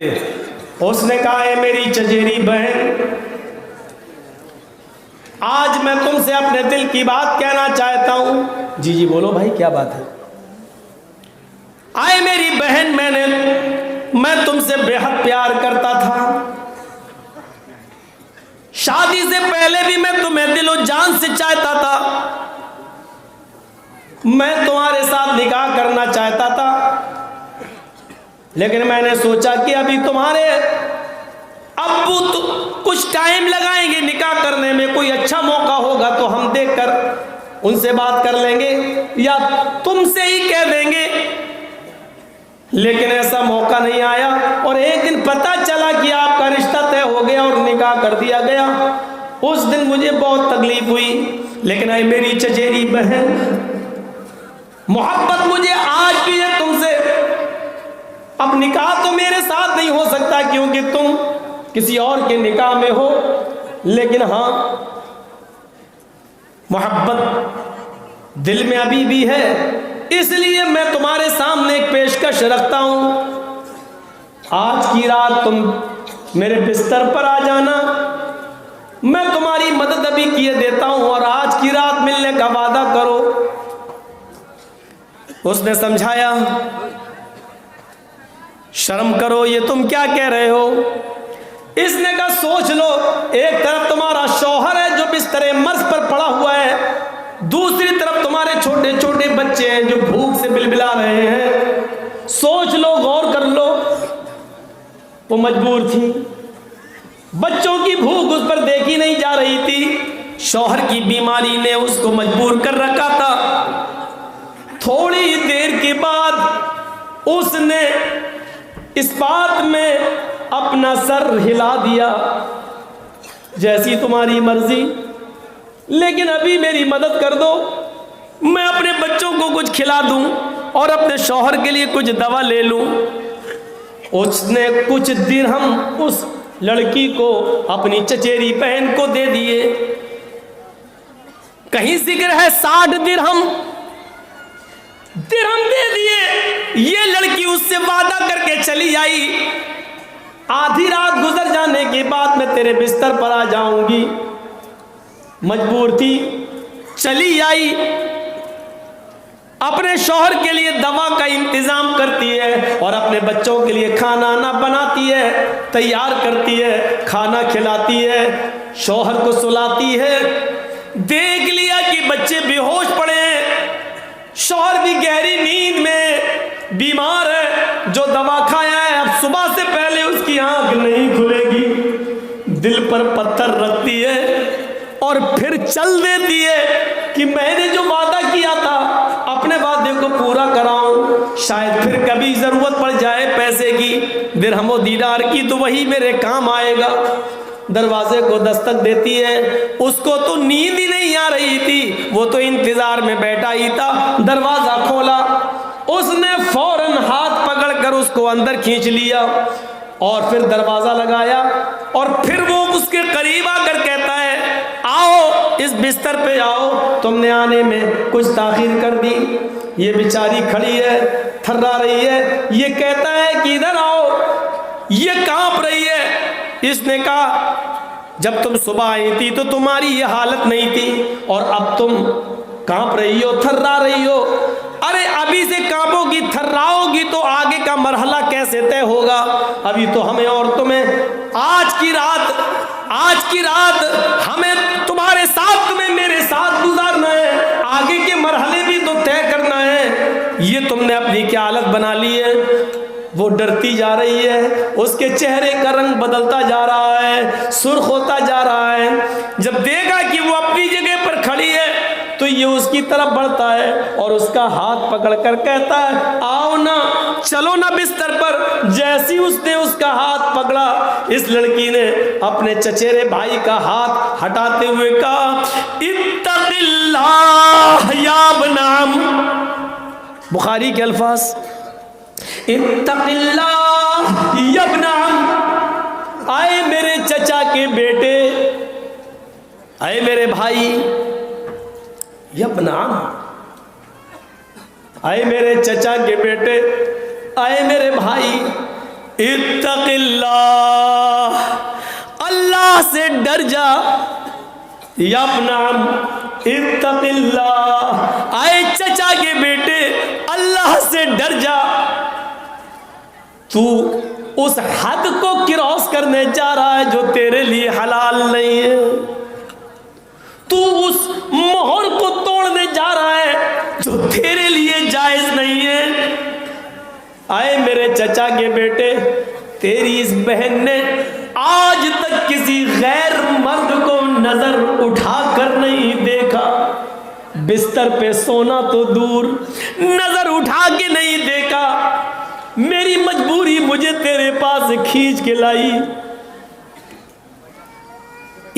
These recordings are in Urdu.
اس نے کہا ہے میری چچیری بہن، آج میں تم سے اپنے دل کی بات کہنا چاہتا ہوں۔ جی بولو بھائی کیا بات ہے؟ آئے میری بہن، میں تم سے بے حد پیار کرتا تھا، شادی سے پہلے بھی میں تمہیں دل و جان سے چاہتا تھا، میں تمہارے ساتھ نکاح کرنا چاہتا تھا، لیکن میں نے سوچا کہ ابھی تمہارے ابو تو کچھ ٹائم لگائیں گے نکاح کرنے میں، کوئی اچھا موقع ہوگا تو ہم دیکھ کر ان سے بات کر لیں گے یا تم سے ہی کہہ دیں گے، لیکن ایسا موقع نہیں آیا، اور ایک دن پتہ چلا کہ آپ کا رشتہ طے ہو گیا اور نکاح کر دیا گیا۔ اس دن مجھے بہت تکلیف ہوئی، لیکن اے میری چچیری بہن، محبت مجھے آج بھی ہے تم سے۔ اب نکاح تو میرے ساتھ نہیں ہو سکتا کیونکہ تم کسی اور کے نکاح میں ہو، لیکن ہاں محبت دل میں ابھی بھی ہے، اس لیے میں تمہارے سامنے ایک پیشکش رکھتا ہوں۔ آج کی رات تم میرے بستر پر آ جانا، میں تمہاری مدد ابھی کیے دیتا ہوں، اور آج کی رات ملنے کا وعدہ کرو۔ اس نے سمجھایا، شرم کرو، یہ تم کیا کہہ رہے ہو؟ اس نے کہا سوچ لو، ایک طرف تمہارا شوہر ہے جو بستر مرض پر پڑا ہوا ہے، دوسری طرف تمہارے چھوٹے چھوٹے بچے ہیں جو بھوک سے بلبلا رہے ہیں، سوچ لو، غور کر لو۔ وہ مجبور تھی، بچوں کی بھوک اس پر دیکھی نہیں جا رہی تھی، شوہر کی بیماری نے اس کو مجبور کر رکھا تھا۔ تھوڑی دیر کے بعد اس نے اس بات میں اپنا سر ہلا دیا، جیسی تمہاری مرضی، لیکن ابھی میری مدد کر دو، میں اپنے بچوں کو کچھ کھلا دوں اور اپنے شوہر کے لیے کچھ دوا لے لوں۔ اس نے کچھ درہم اس لڑکی کو، اپنی چچیری بہن کو دے دیے، کہیں ذکر ہے 60 درہم دے دیے۔ یہ لڑکی اس سے وعدہ کر کے چلی آئی، آدھی رات گزر جانے کے بعد میں تیرے بستر پر آ جاؤں گی، مجبور تھی، چلی آئی، اپنے شوہر کے لیے دوا کا انتظام کرتی ہے اور اپنے بچوں کے لیے کھانا نہ بناتی ہے، تیار کرتی ہے، کھانا کھلاتی ہے، شوہر کو سلاتی ہے۔ دیکھ لیا کہ بچے بے ہوش پڑے ہیں، شوہر بھی گہری نیند میں بیمار ہے، جو دوا کھایا ہے اب صبح سے پہلے اس کی آنکھ نہیں کھلے گی، دل پر پتھر رکھتی ہے اور پھر چل دیتی ہے کہ میں نے جو وعدہ کیا تھا اپنے وعدے کو پورا کراؤں، شاید پھر کبھی ضرورت پڑ جائے پیسے کی، درہم و دینار کی، تو وہی میرے کام آئے گا۔ دروازے کو دستک دیتی ہے، اس کو تو نیند ہی نہیں آ رہی تھی، وہ تو انتظار میں بیٹھا ہی تھا۔ دروازہ کھولا، اس نے فوراً ہاتھ پکڑ کر اس کو اندر کھینچ لیا اور پھر دروازہ لگایا، اور پھر وہ اس کے قریب آ کر کہتا ہے آؤ اس بستر پہ آؤ، تم نے آنے میں کچھ تاخیر کر دی۔ یہ بیچاری کھڑی ہے، تھرا رہی ہے، یہ کہتا ہے کہ ادھر آؤ، یہ کانپ رہی ہے۔ اس نے کہا جب تم صبح آئی تھی تو تمہاری یہ حالت نہیں تھی، اور اب تم کانپ رہی ہو، تھرا رہی ہو۔ ارے ابھی سے کانپو گی، تھراؤ گی تو آگے کا مرحلہ کیسے طے ہوگا؟ ابھی تو ہمیں اور تمہیں آج کی رات ہمیں تمہارے ساتھ، تمہیں میرے ساتھ گزارنا ہے، آگے کے مرحلے بھی تو طے کرنا ہے۔ یہ تم نے اپنی کیا حالت بنا لی ہے؟ وہ ڈرتی جا رہی ہے، اس کے چہرے کا رنگ بدلتا جا رہا ہے، سرخ ہوتا جا رہا ہے۔ جب دیکھا کہ وہ اپنی جگہ پر کھڑی ہے تو یہ اس کی طرف بڑھتا ہے اور اس کا ہاتھ پکڑ کر کہتا ہے آؤ نا، چلو نا بستر پر۔ جیسی اس نے اس کا ہاتھ پکڑا، اس لڑکی نے اپنے چچیرے بھائی کا ہاتھ ہٹاتے ہوئے کہا اتق اللہ یا ابن عم، بخاری کے الفاظ، اتق اللہ یا ابن عم، آئے میرے چچا کے بیٹے، آئے میرے بھائی، یا ابن عم، آئے میرے چچا کے بیٹے، آئے میرے بھائی، اتق اللہ، اللہ سے ڈر جا، یا ابن عم اتق اللہ، آئے چچا کے بیٹے اللہ سے ڈر جا، تو اس حد کو کراس کرنے جا رہا ہے جو تیرے لیے حلال نہیں ہے، تو اس مہر کو توڑنے جا رہا ہے جو تیرے لیے جائز نہیں ہے۔ آئے میرے چچا کے بیٹے، تیری اس بہن نے آج تک کسی غیر مرد کو نظر اٹھا کر نہیں دیکھا، بستر پہ سونا تو دور، نظر اٹھا کے نہیں دیکھا، میری مجبوری مجھے تیرے پاس کھینچ کے لائی،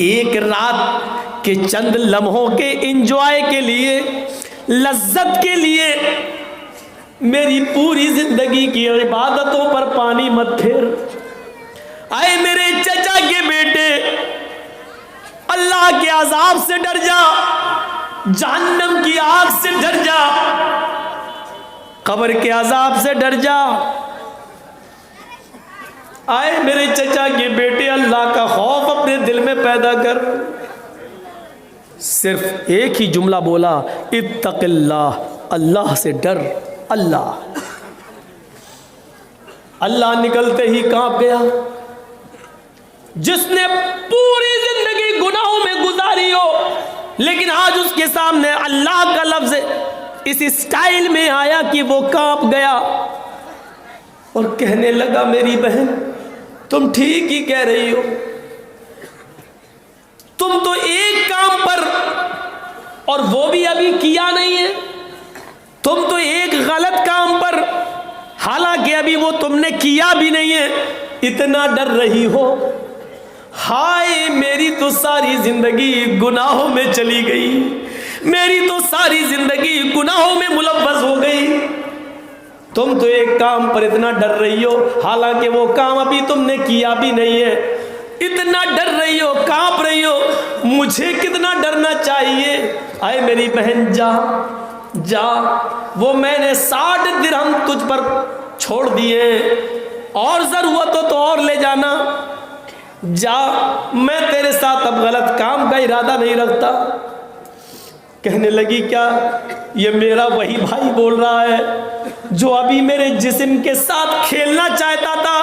ایک رات کے چند لمحوں کے انجوائے کے لیے، لذت کے لیے میری پوری زندگی کی عبادتوں پر پانی مت پھیر۔ آئے میرے چچا کے بیٹے، اللہ کے عذاب سے ڈر جا، جہنم کی آگ سے ڈر جا، قبر کے عذاب سے ڈر جا۔ آئے میرے چچا کے بیٹے، اللہ کا خوف اپنے دل میں پیدا کر۔ صرف ایک ہی جملہ بولا، اتق اللہ، اللہ سے ڈر، اللہ۔ اللہ نکلتے ہی کانپ گیا۔ جس نے پوری زندگی گناہوں میں گزاری ہو، لیکن آج اس کے سامنے اللہ کا لفظ اس اسٹائل میں آیا کہ وہ کانپ گیا اور کہنے لگا، میری بہن تم ٹھیک ہی کہہ رہی ہو، تم تو ایک کام پر، اور وہ بھی ابھی کیا نہیں ہے، تم تو ایک غلط کام پر، حالانکہ ابھی وہ تم نے کیا بھی نہیں ہے، اتنا ڈر رہی ہو۔ ہائے میری تو ساری زندگی گناہوں میں چلی گئی، میری تو ساری زندگی گناہوں میں ملوث ہو گئی، تم تو ایک کام پر اتنا ڈر رہی ہو، حالانکہ وہ کام ابھی تم نے کیا بھی نہیں ہے، اتنا ڈر رہی ہو، کانپ رہی ہو، مجھے کتنا ڈرنا چاہیے۔ آئے میری بہن جا جا، وہ میں نے 60 درہم تجھ پر چھوڑ دیے، اور ضرورت ہو تو اور لے جانا، جا، میں تیرے ساتھ اب غلط کام کا ارادہ نہیں رکھتا۔ کہنے لگی، کیا یہ میرا وہی بھائی بول رہا ہے جو ابھی میرے جسم کے ساتھ کھیلنا چاہتا تھا؟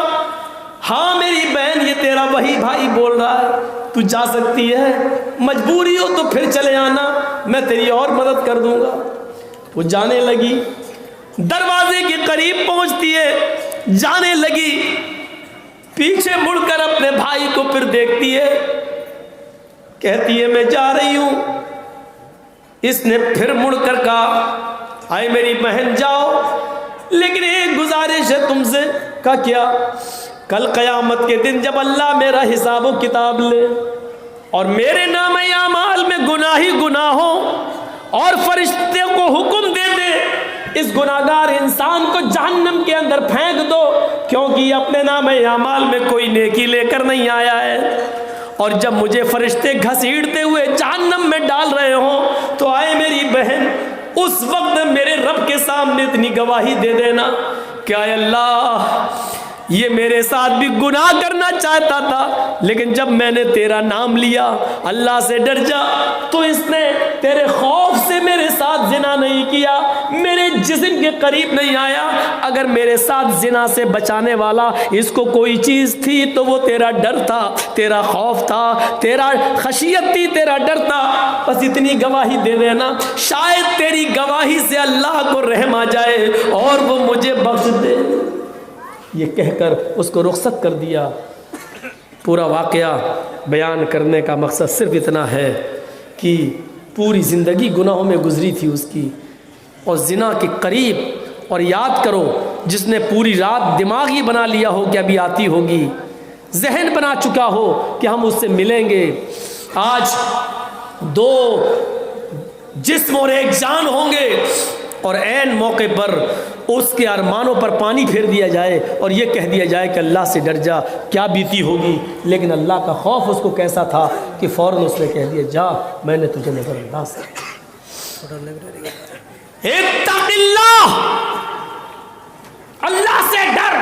ہاں میری بہن، یہ تیرا وہی بھائی بول رہا ہے، تو جا سکتی ہے، مجبوری ہو تو پھر چلے آنا، میں تیری اور مدد کر دوں گا۔ وہ جانے لگی، دروازے کے قریب پہنچتی ہے، جانے لگی، پیچھے مڑ کر اپنے بھائی کو پھر دیکھتی ہے، کہتی ہے میں جا رہی ہوں۔ اس نے پھر مڑ کر کہا، آئے میری بہن جاؤ، لیکن ایک گزارش ہے تم سے۔ کہا کیا؟ کل قیامت کے دن جب اللہ میرا حساب و کتاب لے اور میرے نام اعمال میں گناہ ہی گناہ ہو، اور فرشتے کو حکم دے دے اس گناہگار انسان کو جہنم کے اندر پھینک دو، کیونکہ یہ اپنے نام اعمال میں کوئی نیکی لے کر نہیں آیا ہے، اور جب مجھے فرشتے گھسیٹتے ہوئے جہنم میں ڈال رہے ہوں، تو آئے میری بہن اس وقت میرے رب کے سامنے اتنی گواہی دے دینا کہ اے اللہ، یہ میرے ساتھ بھی گناہ کرنا چاہتا تھا، لیکن جب میں نے تیرا نام لیا، اللہ سے ڈر جا، تو اس نے تیرے خوف سے میرے ساتھ زنا نہیں کیا، میرے جسم کے قریب نہیں آیا۔ اگر میرے ساتھ زنا سے بچانے والا اس کو کوئی چیز تھی تو وہ تیرا ڈر تھا، تیرا خوف تھا، تیرا خشیت تھی، تیرا ڈر تھا۔ بس اتنی گواہی دے دینا، شاید تیری گواہی سے اللہ کو رحم آ جائے اور وہ مجھے بخش دے۔ یہ کہہ کر اس کو رخصت کر دیا۔ پورا واقعہ بیان کرنے کا مقصد صرف اتنا ہے کہ پوری زندگی گناہوں میں گزری تھی اس کی، اور زنا کے قریب، اور یاد کرو جس نے پوری رات دماغ ہی بنا لیا ہو کہ ابھی آتی ہوگی، ذہن بنا چکا ہو کہ ہم اس سے ملیں گے، آج دو جسم اور ایک جان ہوں گے، اور عین موقع پر اس کے ارمانوں پر پانی پھیر دیا جائے اور یہ کہہ دیا جائے کہ اللہ سے ڈر جا، کیا بیتی ہوگی۔ لیکن اللہ کا خوف اس کو کیسا تھا کہ فوراً اس نے کہہ دیا، جا، میں نے تجھے نظر انداز کیا۔ اتق اللہ، اللہ سے ڈر،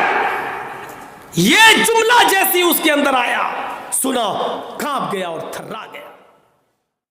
یہ جملہ جیسی اس کے اندر آیا، سنا، کانپ گیا اور تھرا گیا۔